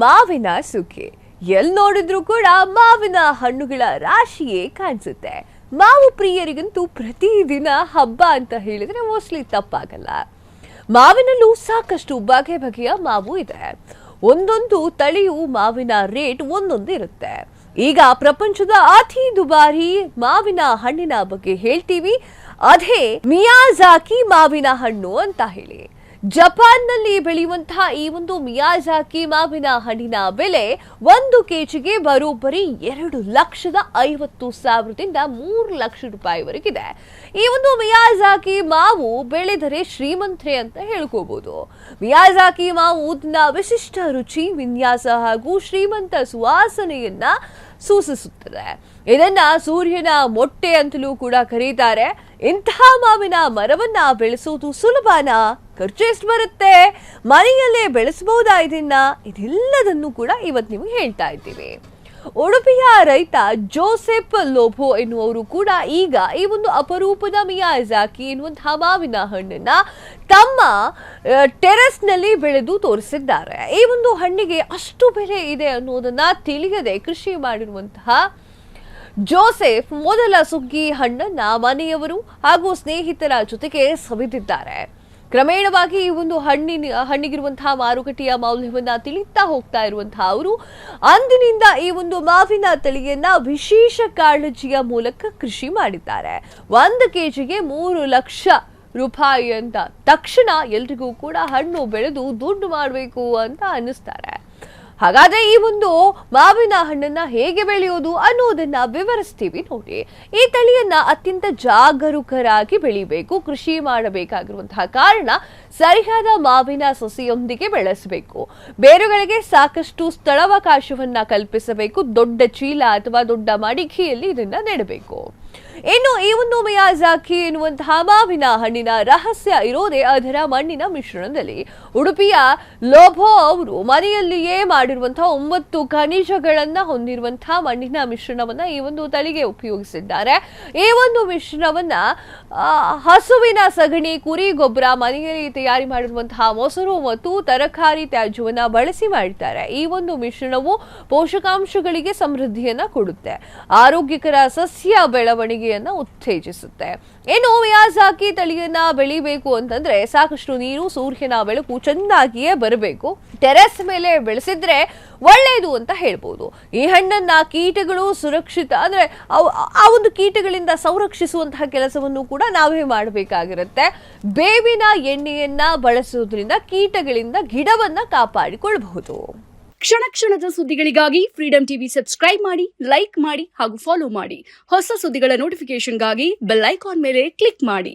ಮಾವಿನ ಸುಗ್ಗಿ. ಎಲ್ಲಿ ನೋಡಿದ್ರು ಕೂಡ ಮಾವಿನ ಹಣ್ಣುಗಳ ರಾಶಿಯೇ ಕಾಣಿಸುತ್ತೆ. ಮಾವು ಪ್ರಿಯರಿಗಂತೂ ಪ್ರತಿದಿನ ಹಬ್ಬ ಅಂತ ಹೇಳಿದ್ರೆ ಮೋಸ್ಟ್ಲಿ ತಪ್ಪಾಗಲ್ಲ. ಮಾವಿನಲ್ಲೂ ಸಾಕಷ್ಟು ಬಗೆ ಬಗೆಯ ಮಾವು ಇದೆ. ಒಂದೊಂದು ತಳಿಯು ಮಾವಿನ ರೇಟ್ ಒಂದೊಂದು ಇರುತ್ತೆ. ಈಗ ಪ್ರಪಂಚದ ಅತಿ ದುಬಾರಿ ಮಾವಿನ ಹಣ್ಣಿನ ಬಗ್ಗೆ ಹೇಳ್ತೀವಿ. ಅದೇ ಮಿಯಾಜಾಕಿ ಮಾವಿನ ಹಣ್ಣು ಅಂತ ಹೇಳಿ. ಜಪಾನ್ನಲ್ಲಿ ಬೆಳೆಯುವಂತಹ ಈ ಒಂದು ಮಿಯಾಜಾಕಿ ಮಾವಿನ ಹಣ್ಣಿನ ಬೆಲೆ 1 ಕೆಜಿಗೆ ಬರೋಬ್ಬರಿ 2,50,000ದಿಂದ 3 ಲಕ್ಷ ರೂಪಾಯಿವರೆಗಿದೆ. ಈ ಒಂದು ಮಿಯಾಜಾಕಿ ಮಾವು ಬೆಳೆದರೆ ಶ್ರೀಮಂತರೆ ಅಂತ ಹೇಳ್ಕೋಬಹುದು. ಮಿಯಾಜಾಕಿ ಮಾವು ವಿಶಿಷ್ಟ ರುಚಿ, ವಿನ್ಯಾಸ ಹಾಗೂ ಶ್ರೀಮಂತ ಸುವಾಸನೆಯನ್ನ ಸೂಚಿಸುತ್ತದೆ. ಇದನ್ನ ಸೂರ್ಯನ ಮೊಟ್ಟೆ ಅಂತಲೂ ಕೂಡ ಕರೀತಾರೆ. ಇಂತಹ ಮಾವಿನ ಮರವನ್ನ ಬೆಳೆಸೋದು ಸುಲಭನಾ? ಖರ್ಚು ಎಷ್ಟು ಬರುತ್ತೆ? ಮನೆಯಲ್ಲೇ ಬೆಳೆಸಬಹುದಾ ಇದೆಲ್ಲದನ್ನು ಕೂಡ ಇವತ್ತು ನಿಮಗೆ ಹೇಳ್ತಾ ಇದ್ದೀವಿ. ಉಡುಪಿಯ ರೈತ ಜೋಸೆಫ್ ಲೋಬೋ ಎನ್ನುವರು ಕೂಡ ಈಗ ಈ ಒಂದು ಅಪರೂಪದ ಮಿಯಾಜಾಕಿ ಎನ್ನುವಂತಹ ಮಾವಿನ ಹಣ್ಣನ್ನ ತಮ್ಮ ಟೆರೆಸ್ನಲ್ಲಿ ಬೆಳೆದು ತೋರಿಸಿದ್ದಾರೆ. ಈ ಒಂದು ಹಣ್ಣಿಗೆ ಅಷ್ಟು ಬೆಲೆ ಇದೆ ಅನ್ನೋದನ್ನ ತಿಳಿಯದೆ ಕೃಷಿ ಮಾಡಿರುವಂತಹ ಜೋಸೆಫ್ ಮೊದಲ ಸುಗ್ಗಿ ಹಣ್ಣನ್ನ ಮನೆಯವರು ಹಾಗೂ ಸ್ನೇಹಿತರ ಜೊತೆಗೆ ಸವಿದಿದ್ದಾರೆ. ಕ್ರಮೇಣವಾಗಿ ಈ ಒಂದು ಹಣ್ಣಿಗಿರುವಂತಹ ಮಾರುಕಟ್ಟೆಯ ಮೌಲ್ಯವನ್ನ ತಿಳಿತಾ ಹೋಗ್ತಾ ಇರುವಂತಹ ಅವರು ಅಂದಿನಿಂದ ಈ ಒಂದು ಮಾವಿನ ತಳಿಯನ್ನ ವಿಶೇಷ ಕಾಳಜಿಯ ಮೂಲಕ ಕೃಷಿ ಮಾಡಿದ್ದಾರೆ. 1 ಕೆಜಿಗೆ 3 ಲಕ್ಷ ರೂಪಾಯಿ ಅಂತ ತಕ್ಷಣ ಎಲ್ರಿಗೂ ಕೂಡ ಹಣ್ಣು ಬೆಳೆದು ದುಡ್ಡು ಮಾಡಬೇಕು ಅಂತ ಅನ್ನಿಸ್ತಾರೆ. ಹಾಗಾದ್ರೆ ಈ ಒಂದು ಮಾವಿನ ಹಣ್ಣನ್ನ ಹೇಗೆ ಬೆಳೆಯೋದು ಅನ್ನೋದನ್ನ ವಿವರಿಸ್ತೀವಿ ನೋಡಿ. ಈ ತಳಿಯನ್ನ ಅತ್ಯಂತ ಜಾಗರೂಕರಾಗಿ ಬೆಳಿಬೇಕು. ಕೃಷಿ ಮಾಡಬೇಕಾಗಿರುವಂತಹ ಕಾರಣ ಸರಿಯಾದ ಮಾವಿನ ಸಸಿಯೊಂದಿಗೆ ಬೆಳೆಸಬೇಕು. ಬೇರುಗಳಿಗೆ ಸಾಕಷ್ಟು ಸ್ಥಳಾವಕಾಶವನ್ನ ಕಲ್ಪಿಸಬೇಕು. ದೊಡ್ಡ ಚೀಲ ಅಥವಾ ದೊಡ್ಡ ಮಡಿಕೆಯಲ್ಲಿ ಇದನ್ನ ನೆಡಬೇಕು. ಇನ್ನು ಈ ಒಂದು ಮಿಯಾಜಾಕಿ ಎನ್ನುವಂತಹ ಮಾವಿನ ಹಣ್ಣಿನ ರಹಸ್ಯ ಇರೋದೇ ಅದರ ಮಣ್ಣಿನ ಮಿಶ್ರಣದಲ್ಲಿ. ಉಡುಪಿಯ ಲೋಬೋ ಅವರು ಮನೆಯಲ್ಲಿಯೇ ಮಾಡಿರುವಂತಹ 9 ಖನಿಜಗಳನ್ನ ಹೊಂದಿರುವಂತಹ ಮಣ್ಣಿನ ಮಿಶ್ರಣವನ್ನ ಈ ಒಂದು ತಳಿಗೆ ಉಪಯೋಗಿಸಿದ್ದಾರೆ. ಈ ಒಂದು ಮಿಶ್ರಣವನ್ನ ಹಸುವಿನ ಸಗಣಿ, ಕುರಿ ಗೊಬ್ಬರ, ಮನೆಯಲ್ಲಿ ತಯಾರಿ ಮಾಡಿರುವಂತಹ ಮೊಸರು ಮತ್ತು ತರಕಾರಿ ತ್ಯಾಜ್ಯವನ್ನ ಬಳಸಿ ಮಾಡಿದ್ದಾರೆ. ಈ ಒಂದು ಮಿಶ್ರಣವು ಪೋಷಕಾಂಶಗಳಿಗೆ ಸಮೃದ್ಧಿಯನ್ನ ಕೊಡುತ್ತೆ. ಆರೋಗ್ಯಕರ ಸಸ್ಯ ಬೆಳವಣಿಗೆಯನ್ನ ಉತ್ತೇಜಿಸುತ್ತೆ. ಇನ್ನು ಮಿಯಾಜಾಕಿ ತಳಿಯನ್ನ ಬೆಳಿಬೇಕು ಅಂತಂದ್ರೆ ಸಾಕಷ್ಟು ನೀರು, ಸೂರ್ಯನ ಬೆಳಕು ಚೆನ್ನಾಗಿಯೇ ಬರಬೇಕು. ಟೆರೆಸ್ ಮೇಲೆ ಬೆಳೆಸಿದ್ರೆ ಒಳ್ಳೆಯದು ಅಂತ ಹೇಳ್ಬೋದು. ಈ ಹಣ್ಣನ್ನ ಕೀಟಗಳು ಸುರಕ್ಷಿತ ಅಂದ್ರೆ ಆ ಒಂದು ಕೀಟಗಳಿಂದ ಸಂರಕ್ಷಿಸುವಂತಹ ಕೆಲಸವನ್ನು ಕೂಡ ನಾವೇ ಮಾಡಬೇಕಾಗಿರುತ್ತೆ. ಬೇವಿನ ಎಣ್ಣೆಯನ್ನ ಬಳಸೋದ್ರಿಂದ ಕೀಟಗಳಿಂದ ಗಿಡವನ್ನ ಕಾಪಾಡಿಕೊಳ್ಳಬಹುದು. ಕ್ಷಣ ಕ್ಷಣದ ಸುದ್ದಿಗಳಿಗಾಗಿ ಫ್ರೀಡಂ ಟಿವಿ ಸಬ್ಸ್ಕ್ರೈಬ್ ಮಾಡಿ, ಲೈಕ್ ಮಾಡಿ ಹಾಗೂ ಫಾಲೋ ಮಾಡಿ. ಹೊಸ ಸುದ್ದಿಗಳ ನೋಟಿಫಿಕೇಶನ್ಗಾಗಿ ಬೆಲ್ ಐಕಾನ್ ಮೇಲೆ ಕ್ಲಿಕ್ ಮಾಡಿ.